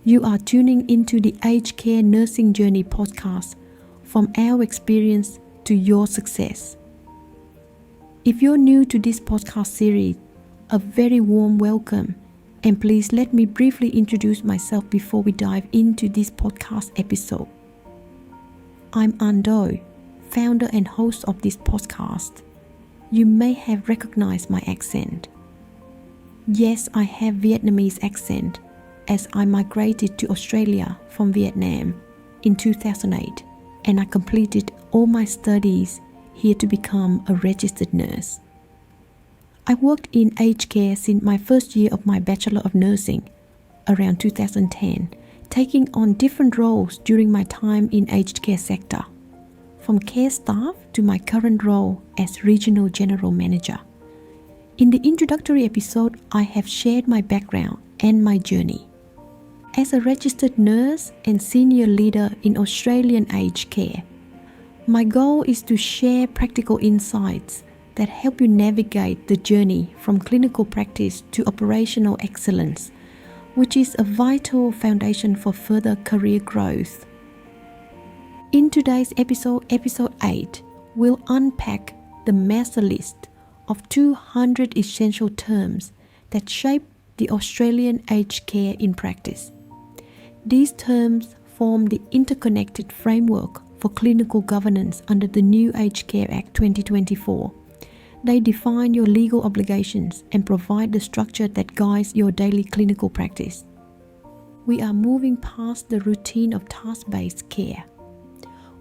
You are tuning into the Aged Care Nursing Journey podcast, from our experience to your success. If you're new to this podcast series, a very warm welcome, and please let me briefly introduce myself before we dive into this podcast episode. I'm Ando, founder and host of this podcast. You may have recognized my accent. Yes, I have Vietnamese accent, as I migrated to Australia from Vietnam in 2008, and I completed all my studies here to become a registered nurse. I worked in aged care since my first year of my Bachelor of Nursing, around 2010, taking on different roles during my time in aged care sector, from care staff to my current role as Regional General Manager. In the introductory episode, I have shared my background and my journey. As a registered nurse and senior leader in Australian aged care, my goal is to share practical insights that help you navigate the journey from clinical practice to operational excellence, which is a vital foundation for further career growth. In today's episode 8, we'll unpack the master list of 200 essential terms that shape the Australian aged care in practice. These terms form the interconnected framework for clinical governance under the new Aged Care Act 2024. They define your legal obligations and provide the structure that guides your daily clinical practice. We are moving past the routine of task-based care.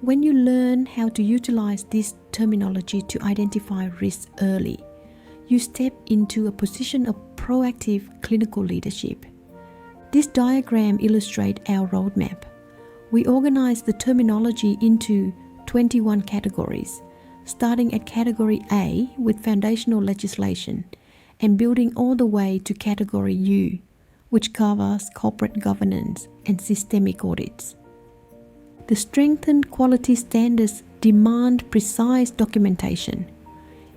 When you learn how to utilize this terminology to identify risks early, you step into a position of proactive clinical leadership. This diagram illustrates our roadmap. We organize the terminology into 21 categories, starting at Category A with foundational legislation and building all the way to Category U, which covers corporate governance and systemic audits. The strengthened quality standards demand precise documentation.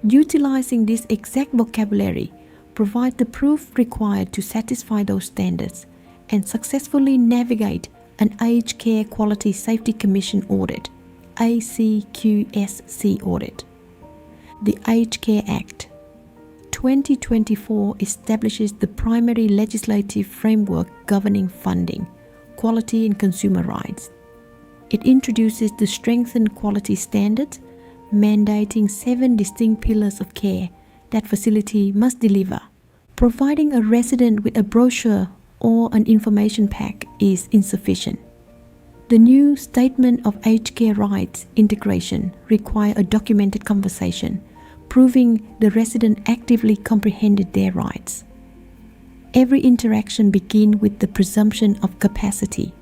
Utilizing this exact vocabulary provides the proof required to satisfy those standards and successfully navigate an Aged Care Quality Safety Commission audit, ACQSC audit. The Aged Care Act 2024 establishes the primary legislative framework governing funding, quality and consumer rights. It introduces the strengthened quality standards, mandating 7 distinct pillars of care that facility must deliver. Providing a resident with a brochure or an information pack is insufficient. The new Statement of Aged Care Rights integration require a documented conversation, proving the resident actively comprehended their rights. Every interaction begins with the presumption of capacity.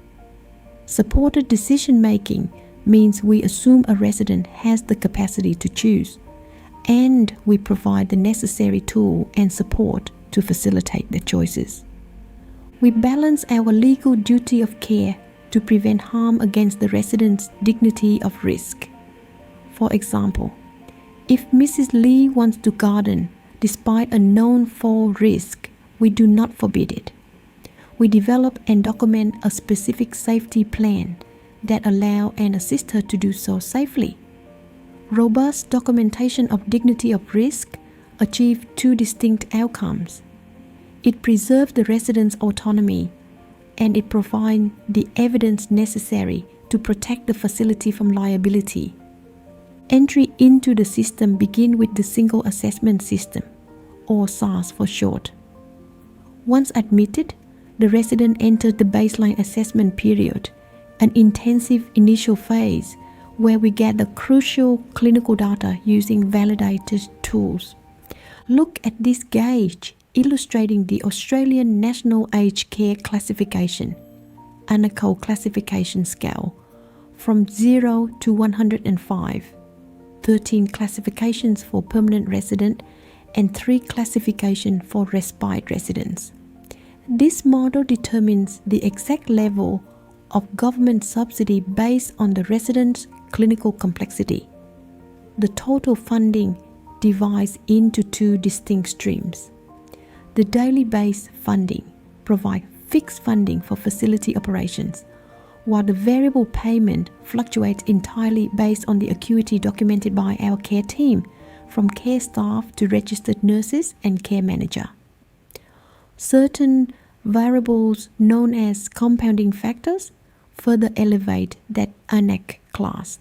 Supported decision-making means we assume a resident has the capacity to choose, and we provide the necessary tool and support to facilitate their choices. We balance our legal duty of care to prevent harm against the resident's dignity of risk. For example, if Mrs. Lee wants to garden despite a known fall risk, we do not forbid it. We develop and document a specific safety plan that allows and assists her to do so safely. Robust documentation of dignity of risk achieves 2 distinct outcomes. It preserves the resident's autonomy, and it provides the evidence necessary to protect the facility from liability. Entry into the system begins with the Single Assessment System, or SIRF for short. Once admitted, the resident enters the baseline assessment period, an intensive initial phase where we gather crucial clinical data using validated tools. Look at this gauge illustrating the Australian National Aged Care Classification, AN-ACC classification scale, from 0 to 105, 13 classifications for permanent resident and 3 classifications for respite residents. This model determines the exact level of government subsidy based on the resident's clinical complexity. The total funding divides into 2 distinct streams. The daily based funding provides fixed funding for facility operations, while the variable payment fluctuates entirely based on the acuity documented by our care team, from care staff to registered nurses and care manager. Certain variables known as compounding factors further elevate that AN-ACC class.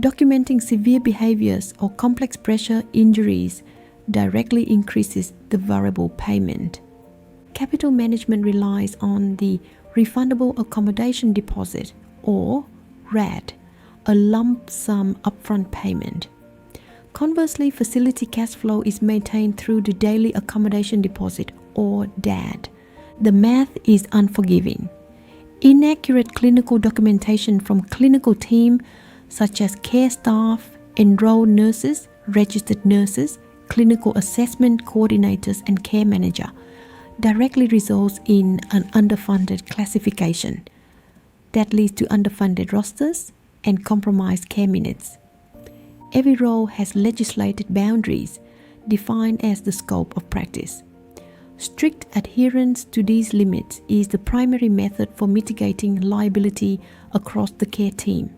Documenting severe behaviors or complex pressure injuries directly increases the variable payment. Capital management relies on the refundable accommodation deposit, or RAD, a lump sum upfront payment. Conversely, facility cash flow is maintained through the daily accommodation deposit, or DAD. The math is unforgiving. Inaccurate clinical documentation from clinical team such as care staff, enrolled nurses, registered nurses, clinical assessment coordinators, and care manager directly results in an underfunded classification that leads to underfunded rosters and compromised care minutes. Every role has legislated boundaries defined as the scope of practice. Strict adherence to these limits is the primary method for mitigating liability across the care team.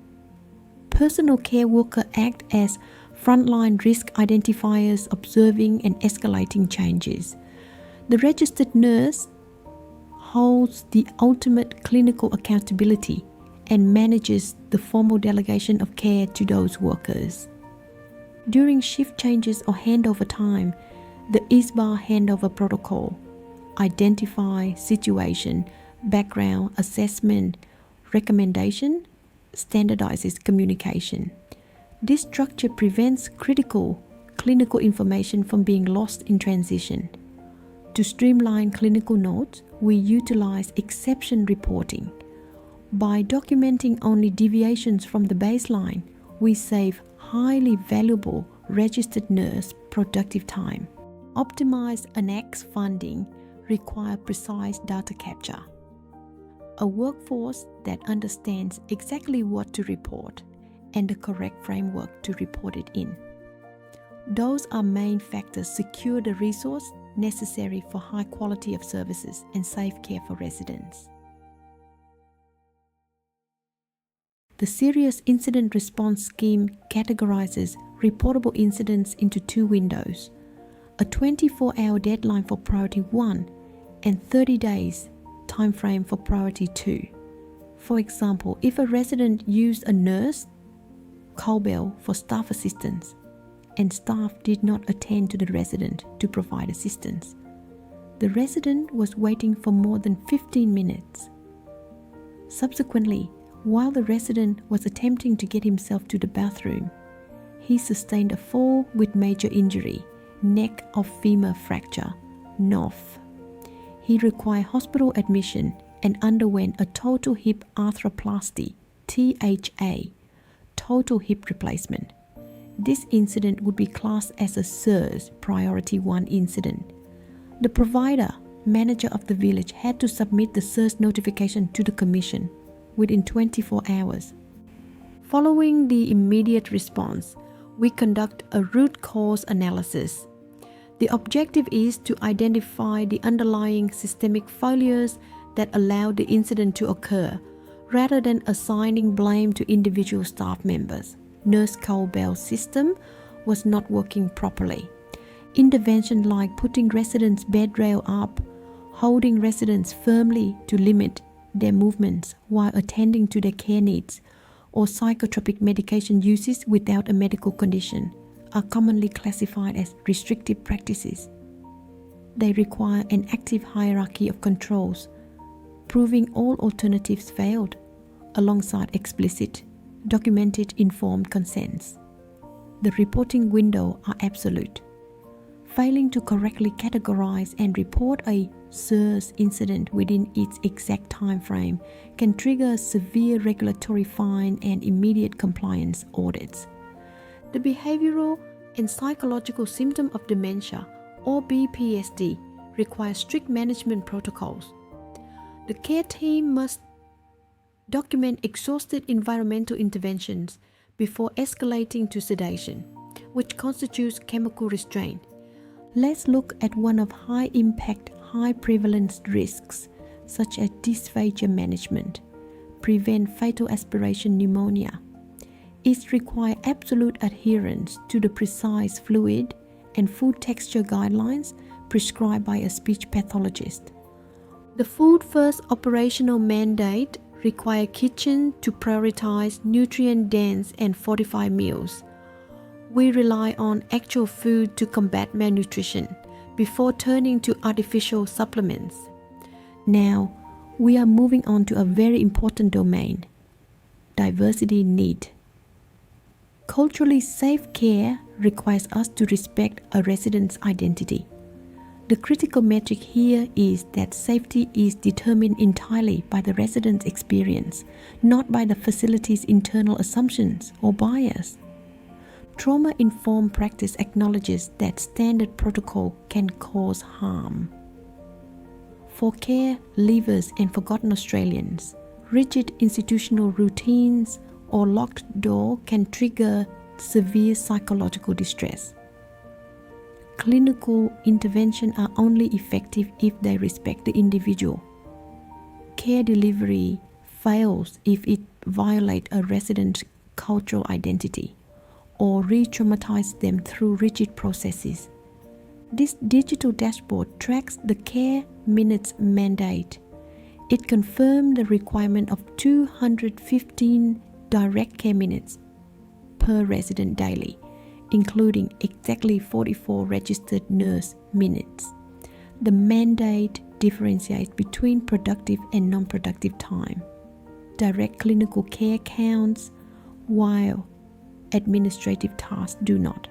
Personal care workers act as frontline risk identifiers, observing and escalating changes. The registered nurse holds the ultimate clinical accountability and manages the formal delegation of care to those workers. During shift changes or handover time, the ISBA handover protocol, identify, situation, background, assessment, recommendation, standardizes communication. This structure prevents critical clinical information from being lost in transition. To streamline clinical notes, we utilize exception reporting. By documenting only deviations from the baseline, we save highly valuable registered nurse productive time. Optimized AN-ACC funding requires precise data capture. A workforce that understands exactly what to report and the correct framework to report it in. Those are main factors secure the resource necessary for high quality of services and safe care for residents. The Serious Incident Response Scheme categorizes reportable incidents into two windows: a 24-hour deadline for Priority 1 and 30 days time frame for Priority 2. For example, if a resident used a nurse cowbell for staff assistance and staff did not attend to the resident to provide assistance, the resident was waiting for more than 15 minutes. Subsequently, while the resident was attempting to get himself to the bathroom, he sustained a fall with major injury, neck of femur fracture, NOF. He required hospital admission and underwent a total hip arthroplasty, THA, total hip replacement. This incident would be classed as a SIRF Priority 1 incident. The provider, manager of the village, had to submit the SIRF notification to the Commission within 24 hours. Following the immediate response, we conduct a root cause analysis. The objective is to identify the underlying systemic failures that allowed the incident to occur, rather than assigning blame to individual staff members. Nurse cowbell system was not working properly. Intervention like putting residents' bed rail up, holding residents firmly to limit their movements while attending to their care needs, or psychotropic medication uses without a medical condition are commonly classified as restrictive practices. They require an active hierarchy of controls, proving all alternatives failed, alongside explicit, documented informed consents. The reporting window are absolute. Failing to correctly categorize and report a SIRS incident within its exact time frame can trigger severe regulatory fine and immediate compliance audits. The behavioral and psychological symptom of dementia, or BPSD, requires strict management protocols. The care team must document exhausted environmental interventions before escalating to sedation, which constitutes chemical restraint. Let's look at one of high impact, high prevalence risks, such as dysphagia management, prevent fatal aspiration pneumonia. It requires absolute adherence to the precise fluid and food texture guidelines prescribed by a speech pathologist. The Food First operational mandate requires kitchen to prioritize nutrient-dense and fortified meals. We rely on actual food to combat malnutrition before turning to artificial supplements. Now, we are moving on to a very important domain, diversity need. Culturally safe care requires us to respect a resident's identity. The critical metric here is that safety is determined entirely by the resident's experience, not by the facility's internal assumptions or bias. Trauma-informed practice acknowledges that standard protocol can cause harm. For care leavers and forgotten Australians, rigid institutional routines or locked door can trigger severe psychological distress. Clinical intervention are only effective if they respect the individual. Care delivery fails if it violates a resident's cultural identity or re-traumatizes them through rigid processes. This digital dashboard tracks the care minutes mandate. It confirmed the requirement of 215 direct care minutes per resident daily, including exactly 44 registered nurse minutes. The mandate differentiates between productive and non-productive time. Direct clinical care counts, while administrative tasks do not.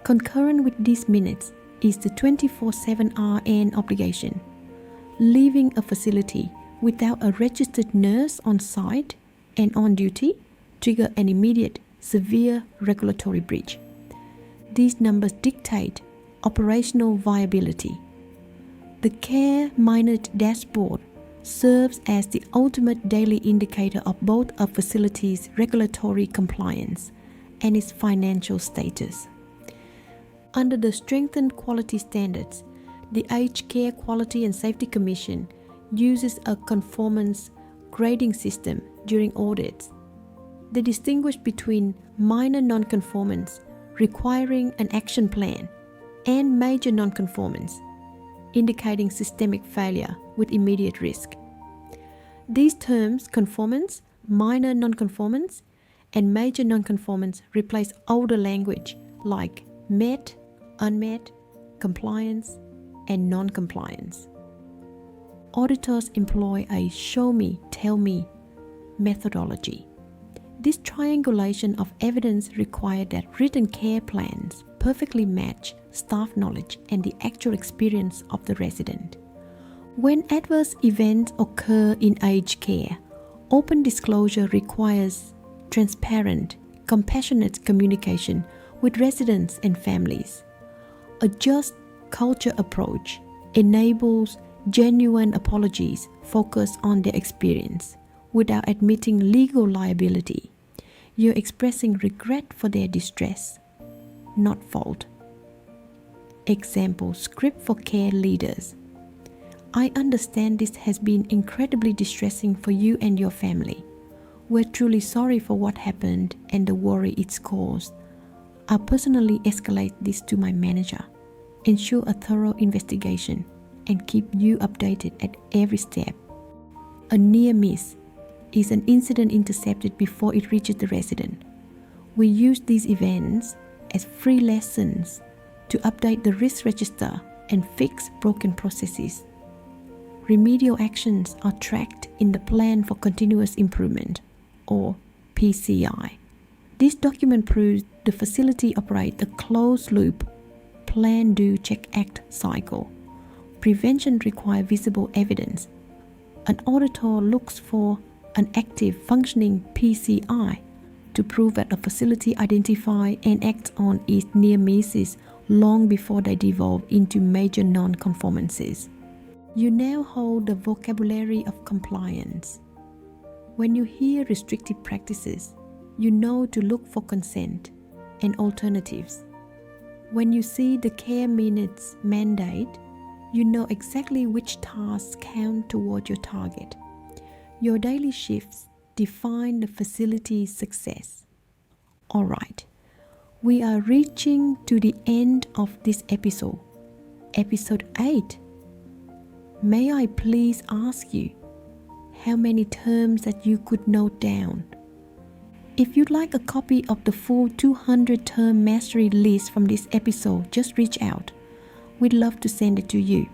Concurrent with these minutes is the 24/7 RN obligation. Leaving a facility without a registered nurse on site and on duty trigger an immediate severe regulatory breach. These numbers dictate operational viability. The Care Minute Dashboard serves as the ultimate daily indicator of both a facility's regulatory compliance and its financial status. Under the strengthened quality standards, the Aged Care Quality and Safety Commission uses a conformance grading system during audits. They distinguish between minor non-conformance requiring an action plan and major non-conformance, indicating systemic failure with immediate risk. These terms, conformance, minor non-conformance, and major non-conformance, replace older language like met, unmet, compliance, and non-compliance. Auditors employ a show me, tell me methodology. This triangulation of evidence requires that written care plans perfectly match staff knowledge and the actual experience of the resident. When adverse events occur in aged care, open disclosure requires transparent, compassionate communication with residents and families. A just culture approach enables genuine apologies focused on their experience without admitting legal liability. You're expressing regret for their distress, not fault. Example, script for care leaders. I understand this has been incredibly distressing for you and your family. We're truly sorry for what happened and the worry it's caused. I'll personally escalate this to my manager, ensure a thorough investigation, and keep you updated at every step. A near miss is an incident intercepted before it reaches the resident. We use these events as free lessons to update the risk register and fix broken processes. Remedial actions are tracked in the Plan for Continuous Improvement, or PCI. This document proves the facility operates a closed-loop plan, do, check, act cycle. Prevention requires visible evidence. An auditor looks for an active functioning PCI to prove that a facility identifies and acts on its near misses long before they devolve into major non-conformances. You now hold the vocabulary of compliance. When you hear restrictive practices, you know to look for consent and alternatives. When you see the care minutes mandate, You know exactly which tasks count toward your target. Your daily shifts define the facility's success. Alright, we are reaching to the end of this episode. Episode 8. May I please ask you how many terms that you could note down? If you'd like a copy of the full 200 term mastery list from this episode, just reach out. We'd love to send it to you.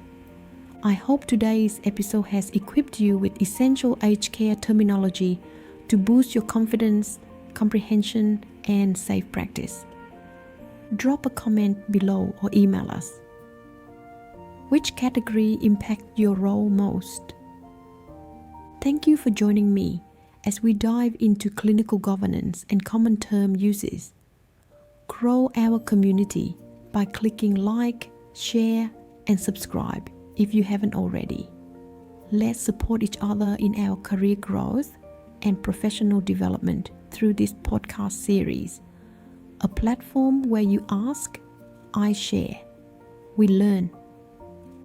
I hope today's episode has equipped you with essential aged care terminology to boost your confidence, comprehension, and safe practice. Drop a comment below or email us. Which category impacted your role most? Thank you for joining me as we dive into clinical governance and common term uses. Grow our community by clicking like, share, and subscribe if you haven't already. Let's support each other in our career growth and professional development through this podcast series, a platform where you ask, I share, we learn.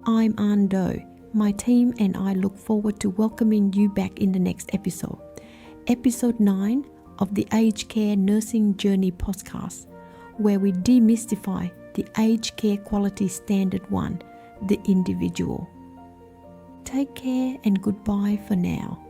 I'm An Do. My team and I look forward to welcoming you back in the next episode, episode 9 of the Aged Care Nursing Journey podcast, where we demystify the aged care quality standard 1, the individual. Take care and goodbye for now.